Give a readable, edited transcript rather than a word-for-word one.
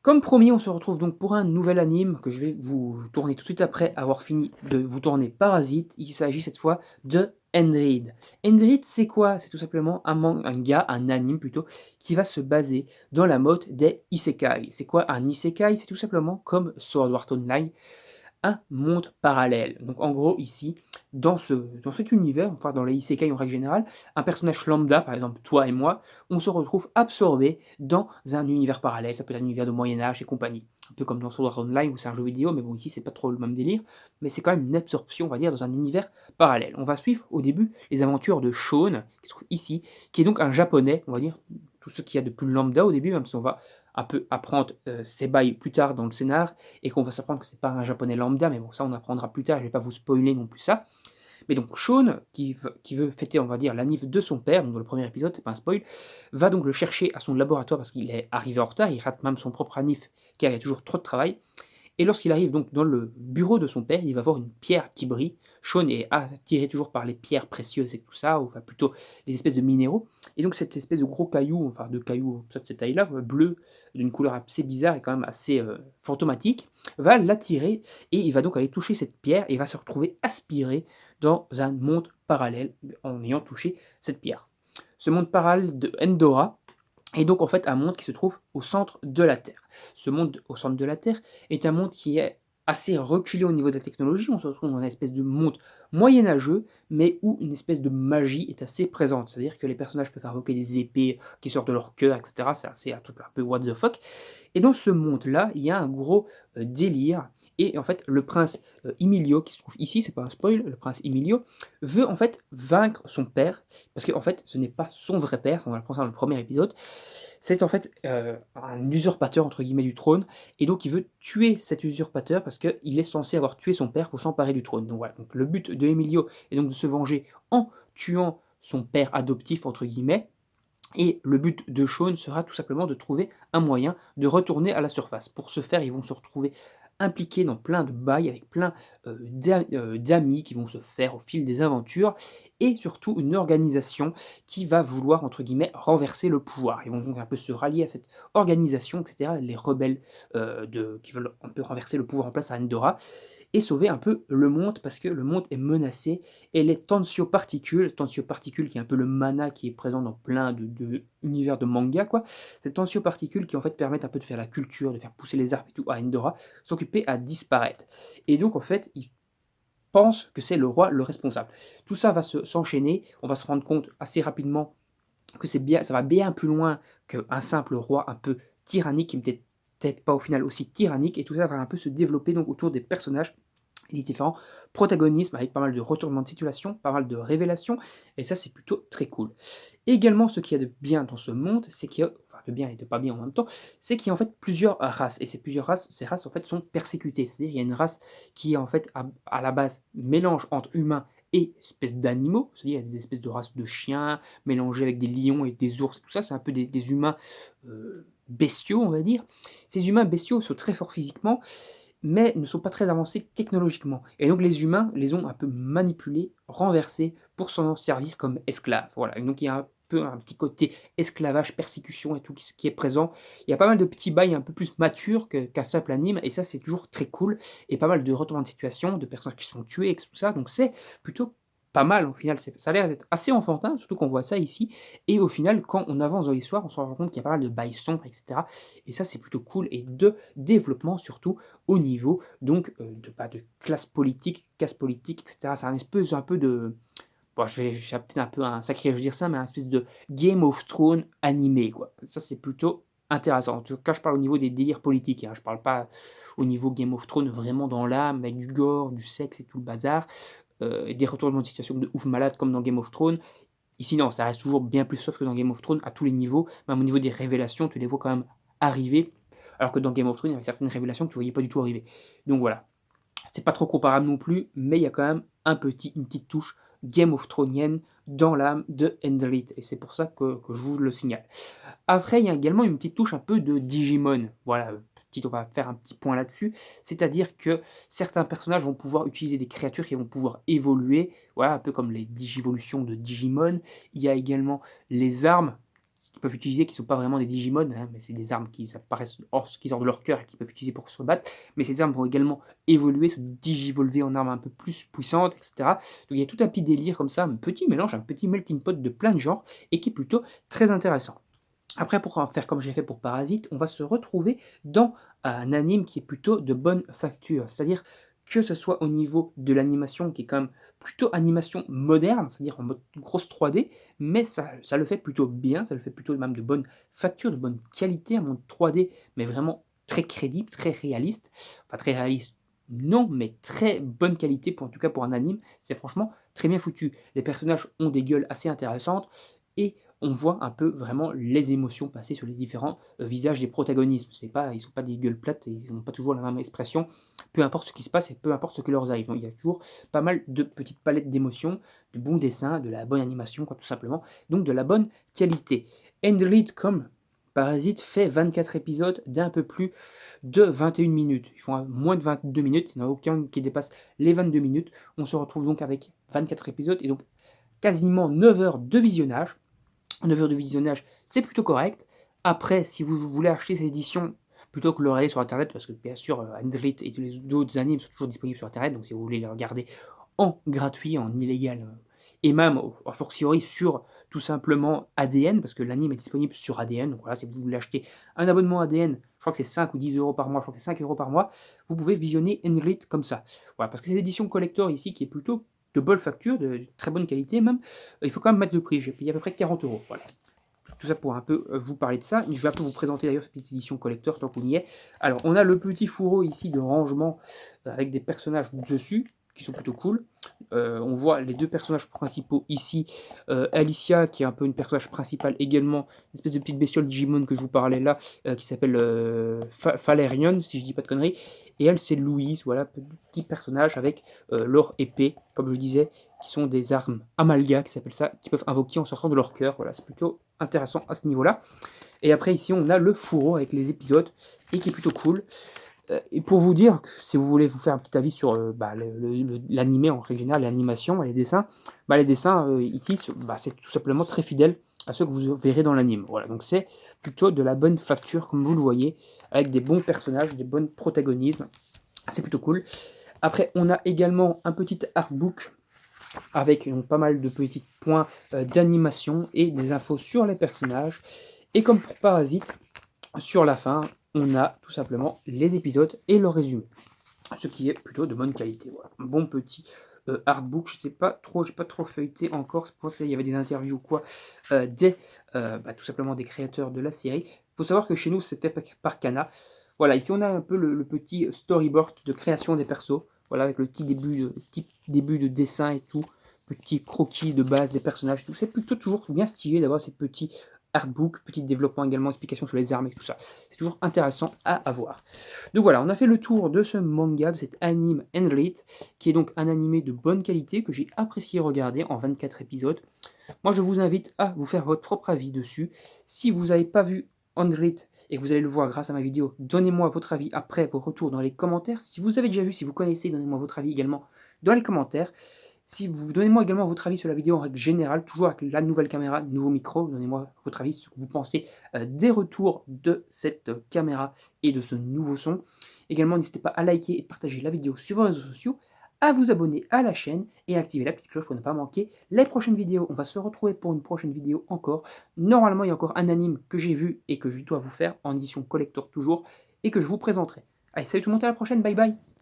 Comme promis, on se retrouve donc pour un nouvel anime que je vais vous tourner tout de suite après avoir fini de vous tourner Parasite. Il s'agit cette fois de Endread. Endread, c'est quoi? C'est tout simplement un gars, un anime plutôt, qui va se baser dans la mode des isekai. C'est quoi un isekai? C'est tout simplement comme Sword Art Online, un monde parallèle. Donc en gros ici, dans cet univers, enfin dans les isekai en règle générale, un personnage lambda, par exemple toi et moi, on se retrouve absorbé dans un univers parallèle. Ça peut être un univers de Moyen-Âge et compagnie. Un peu comme dans Sword Art Online où c'est un jeu vidéo, mais bon ici c'est pas trop le même délire, mais c'est quand même une absorption, on va dire, dans un univers parallèle. On va suivre au début les aventures de Shaun, qui se trouve ici, qui est donc un japonais, on va dire, tout ce qu'il y a de plus lambda au début, même si on va un peu apprendre ses bails plus tard dans le scénar, et qu'on va s'apprendre que c'est pas un japonais lambda, mais bon, ça on apprendra plus tard, je vais pas vous spoiler non plus ça. Mais donc Shaun, qui veut fêter, on va dire, l'anniv de son père, donc dans le premier épisode, c'est pas un spoil, va donc le chercher à son laboratoire parce qu'il est arrivé en retard, il rate même son propre anniv car il y a toujours trop de travail. Et lorsqu'il arrive donc dans le bureau de son père, il va voir une pierre qui brille. Shaun est attiré toujours par les pierres précieuses et tout ça, ou enfin plutôt les espèces de minéraux. Et donc cette espèce de gros caillou, enfin de caillou de cette taille-là, bleu, d'une couleur assez bizarre et quand même assez fantomatique, va l'attirer et il va donc aller toucher cette pierre et va se retrouver aspiré dans un monde parallèle en ayant touché cette pierre. Ce monde parallèle de Endora, et donc en fait un monde qui se trouve au centre de la Terre. Ce monde au centre de la Terre est un monde qui est assez reculé au niveau de la technologie. On se retrouve dans une espèce de monde moyenâgeux, mais où une espèce de magie est assez présente. C'est-à-dire que les personnages peuvent invoquer des épées qui sortent de leur cœur, etc. C'est assez un truc un peu what the fuck. Et dans ce monde-là, il y a un gros délire. Et en fait, le prince Emilio, qui se trouve ici, c'est pas un spoil, le prince Emilio, veut en fait vaincre son père, parce que en fait, ce n'est pas son vrai père, on va le prendre dans le premier épisode, c'est en fait un usurpateur entre guillemets du trône, et donc il veut tuer cet usurpateur parce qu'il est censé avoir tué son père pour s'emparer du trône. Donc voilà, donc le but de Emilio est donc de se venger en tuant son père adoptif entre guillemets, et le but de Shaun sera tout simplement de trouver un moyen de retourner à la surface. Pour ce faire, ils vont se retrouver impliqués dans plein de bails avec plein d'amis qui vont se faire au fil des aventures, et surtout une organisation qui va vouloir, entre guillemets, renverser le pouvoir. Ils vont donc un peu se rallier à cette organisation, etc., les rebelles qui veulent un peu renverser le pouvoir en place à Endora, et sauver un peu le monde parce que le monde est menacé et les tensio-particules qui est un peu le mana qui est présent dans plein de univers de manga quoi, ces tensio-particules qui en fait permettent un peu de faire la culture, de faire pousser les arbres et tout à Endora, s'occuper à disparaître. Et donc en fait, ils pensent que c'est le roi le responsable. Tout ça va s'enchaîner, on va se rendre compte assez rapidement que c'est bien, ça va bien plus loin qu'un simple roi un peu tyrannique, qui n'était peut-être pas au final aussi tyrannique, et tout ça va un peu se développer donc autour des personnages et des différents protagonismes avec pas mal de retournements de situation, pas mal de révélations, et ça c'est plutôt très cool. Et également, ce qu'il y a de bien dans ce monde, c'est qu'il y a, enfin de bien et de pas bien en même temps, c'est qu'il y a en fait plusieurs races, et ces races en fait sont persécutées, c'est-à-dire il y a une race qui est en fait à la base mélange entre humains et espèces d'animaux, c'est-à-dire il y a des espèces de races de chiens mélangés avec des lions et des ours et tout ça, c'est un peu des humains bestiaux on va dire. Ces humains bestiaux sont très forts physiquement, mais ne sont pas très avancés technologiquement. Et donc les humains les ont un peu manipulés, renversés, pour s'en servir comme esclaves. Voilà. Et donc il y a un peu un petit côté esclavage, persécution et tout ce qui est présent. Il y a pas mal de petits bails un peu plus matures qu'un simple anime, et ça c'est toujours très cool. Et pas mal de retournements de situation, de personnes qui sont tuées, et tout ça. Donc c'est plutôt pas mal au final. Ça a l'air d'être assez enfantin, surtout qu'on voit ça ici. Et au final, quand on avance dans l'histoire, on se rend compte qu'il y a pas mal de bails sombres, etc. Et ça c'est plutôt cool. Et de développement surtout au niveau donc de classe politique, casse politique, etc. C'est un espèce un peu de... Bon, j'ai peut-être un peu un sacrilège de dire ça, mais un espèce de Game of Thrones animé, quoi. Ça, c'est plutôt intéressant. En tout cas, je parle au niveau des délires politiques, hein. Je parle pas au niveau Game of Thrones, vraiment dans l'âme, avec du gore, du sexe et tout le bazar, et des retournements de situation de ouf malade comme dans Game of Thrones. Ici, non, ça reste toujours bien plus soft que dans Game of Thrones à tous les niveaux. Même au niveau des révélations, tu les vois quand même arriver. Alors que dans Game of Thrones, il y avait certaines révélations que tu voyais pas du tout arriver. Donc voilà. C'est pas trop comparable non plus, mais il y a quand même une petite touche Game of Thronesienne dans l'âme de Endrit. Et c'est pour ça que je vous le signale. Après, il y a également une petite touche un peu de Digimon. Voilà, on va faire un petit point là-dessus. C'est-à-dire que certains personnages vont pouvoir utiliser des créatures qui vont pouvoir évoluer. Voilà, un peu comme les Digivolutions de Digimon. Il y a également les armes qu'ils peuvent utiliser, qui ne sont pas vraiment des Digimon, hein, mais c'est des armes qui apparaissent qui sortent de leur cœur et qu'ils peuvent utiliser pour se battre. Mais ces armes vont également évoluer, se digivolver en armes un peu plus puissantes, etc. Donc il y a tout un petit délire comme ça, un petit mélange, un petit melting pot de plein de genres, et qui est plutôt très intéressant. Après, pour en faire comme j'ai fait pour Parasite, on va se retrouver dans un anime qui est plutôt de bonne facture. C'est-à-dire que ce soit au niveau de l'animation, qui est quand même plutôt animation moderne, c'est-à-dire en mode grosse 3D, mais ça le fait plutôt bien, ça le fait plutôt même de bonne facture, de bonne qualité, un monde 3D, mais vraiment très crédible, très réaliste. Enfin, très réaliste, non, mais très bonne qualité, en tout cas pour un anime. C'est franchement très bien foutu. Les personnages ont des gueules assez intéressantes, et on voit un peu vraiment les émotions passer sur les différents visages des protagonistes. Ils ne sont pas des gueules plates, et ils n'ont pas toujours la même expression, peu importe ce qui se passe et peu importe ce qui leur arrive. Donc, il y a toujours pas mal de petites palettes d'émotions, de bons dessins, de la bonne animation, quoi, tout simplement, donc de la bonne qualité. Endlead, comme Parasite, fait 24 épisodes d'un peu plus de 21 minutes. Ils font moins de 22 minutes, il n'y en a aucun qui dépasse les 22 minutes. On se retrouve donc avec 24 épisodes et donc quasiment 9 heures de visionnage. 9 heures de visionnage, c'est plutôt correct. Après, si vous voulez acheter cette édition, plutôt que de le regarder sur Internet, parce que bien sûr, Andrit et tous les autres animes sont toujours disponibles sur Internet, donc si vous voulez les regarder en gratuit, en illégal, et même, a fortiori, sur tout simplement ADN, parce que l'anime est disponible sur ADN, donc voilà, si vous voulez acheter un abonnement ADN, je crois que c'est 5 ou 10 euros par mois, je crois que c'est 5 euros par mois, vous pouvez visionner Andrit comme ça. Voilà, parce que c'est l'édition collector ici qui est plutôt de bonne facture, de très bonne qualité même, il faut quand même mettre le prix, j'ai payé à peu près 40 euros. Voilà. Tout ça pour un peu vous parler de ça. Je vais un peu vous présenter d'ailleurs cette petite édition collector tant qu'on y est. Alors, on a le petit fourreau ici de rangement avec des personnages dessus qui sont plutôt cool. On voit les deux personnages principaux ici. Alicia, qui est un peu une personnage principale également, une espèce de petite bestiole Digimon que je vous parlais là, qui s'appelle Falerion, si je dis pas de conneries. Et elle, c'est Louise, voilà, petit personnage avec leur épée, comme je disais, qui sont des armes amalga, qui s'appellent ça, qui peuvent invoquer en sortant de leur cœur. Voilà, c'est plutôt intéressant à ce niveau-là. Et après, ici, on a le fourreau avec les épisodes, et qui est plutôt cool. Et pour vous dire, si vous voulez vous faire un petit avis sur l'animé en règle générale, l'animation, les dessins ici, c'est tout simplement très fidèle à ceux que vous verrez dans l'anime. Voilà, donc c'est plutôt de la bonne facture, comme vous le voyez, avec des bons personnages, des bons protagonismes. C'est plutôt cool. Après, on a également un petit artbook avec pas mal de petits points d'animation et des infos sur les personnages. Et comme pour Parasite, sur la fin, on a tout simplement les épisodes et le résumé, ce qui est plutôt de bonne qualité. Voilà. Un bon petit artbook, je sais pas trop, j'ai pas trop feuilleté encore, c'est pour ça qu'il y avait des interviews quoi, tout simplement des créateurs de la série. Il faut savoir que chez nous, c'était par Kana. Voilà, ici on a un peu le petit storyboard de création des persos, voilà, avec le petit début de dessin et tout, petit croquis de base des personnages, tout. C'est plutôt toujours bien stylé d'avoir ces petits artbook, petit développement également, explication sur les armes et tout ça. C'est toujours intéressant à avoir. Donc voilà, on a fait le tour de ce manga, de cet anime Endlit, qui est donc un animé de bonne qualité que j'ai apprécié regarder en 24 épisodes. Moi, je vous invite à vous faire votre propre avis dessus. Si vous n'avez pas vu Endlit et que vous allez le voir grâce à ma vidéo, donnez-moi votre avis après, vos retours dans les commentaires. Si vous avez déjà vu, si vous connaissez, donnez-moi votre avis également dans les commentaires. Si vous donnez-moi également votre avis sur la vidéo en règle générale, toujours avec la nouvelle caméra, nouveau micro, donnez-moi votre avis sur ce que vous pensez des retours de cette caméra et de ce nouveau son. Également, n'hésitez pas à liker et partager la vidéo sur vos réseaux sociaux, à vous abonner à la chaîne et à activer la petite cloche pour ne pas manquer les prochaines vidéos. On va se retrouver pour une prochaine vidéo encore. Normalement, il y a encore un anime que j'ai vu et que je dois vous faire en édition collector toujours et que je vous présenterai. Allez, salut tout le monde, à la prochaine, bye bye!